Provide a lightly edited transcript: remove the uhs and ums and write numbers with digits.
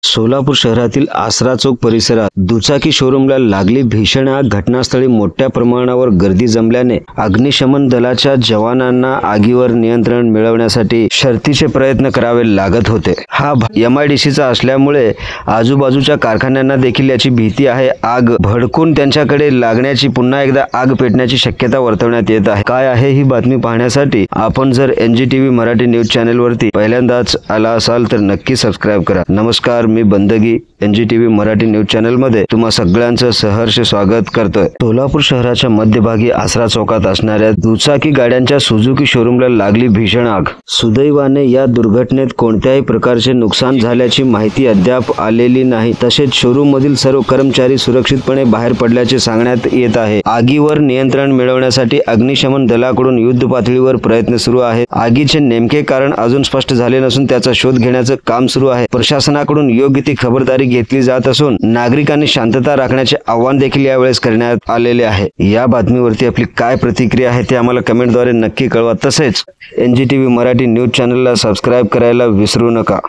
सोलापूर शहरातील आसरा चौक परिसरात दुचाकी शोरूमला लागली भीषण आग. घटनास्थळी मोठ्या प्रमाणावर गर्दी जमल्याने अग्निशमन दलाच्या जवानांना आगीवर नियंत्रण मिळवण्यासाठी शर्थीचे प्रयत्न करावे लागत होते. हा MIDCचा असल्यामुळे आजूबाजूच्या कारखान्यांना देखील याची भीती आहे. आग भडकून त्यांच्याकडे लागण्याची, पुन्हा एकदा आग पेटण्याची शक्यता वर्तवण्यात येत आहे. काय आहे ही बातमी पाहण्यासाठी आपण जर NGTV मराठी न्यूज चॅनलवरती पहिल्यांदाच आला असाल तर नक्की सबस्क्राईब करा. नमस्कार, मी बंदगी NGTV मराठी न्यूज चॅनल मध्ये तुम्हा सगळ्यांचं सहर्ष स्वागत करतोय. सोलापूर शहराच्या मध्यभागी आसरा चौकात असणाऱ्या दुचाकी गाड्यांच्या सुझुकी शोरूमला लागली भीषण आग. सुदैवाने या दुर्घटनेत कोणत्याही प्रकारचे नुकसान झाल्याची माहिती अद्याप आलेली नाही. तसेच शोरूम मधील सर्व कर्मचारी सुरक्षितपणे बाहेर पडल्याचे सांगण्यात येत आहे. आगीवर नियंत्रण मिळवण्यासाठी अग्निशमन दलाकडून युद्ध पातळीवर प्रयत्न सुरू आहेत. आगीचे नेमके कारण अजून स्पष्ट झाले नसून त्याचा शोध घेण्याचं काम सुरू आहे. प्रशासनाकडून योग्य ती खबरदारी घेतली जात असून नागरिकांनी शांतता राखण्याचे आवाहन देखील यावेळेस करण्यात आलेले आहे. या बातमीवरती आपली काय प्रतिक्रिया आहे ते आम्हाला कमेंटद्वारे नक्की कळवा. तसेच NGTV मराठी न्यूज चॅनलला सबस्क्राईब करायला विसरू नका.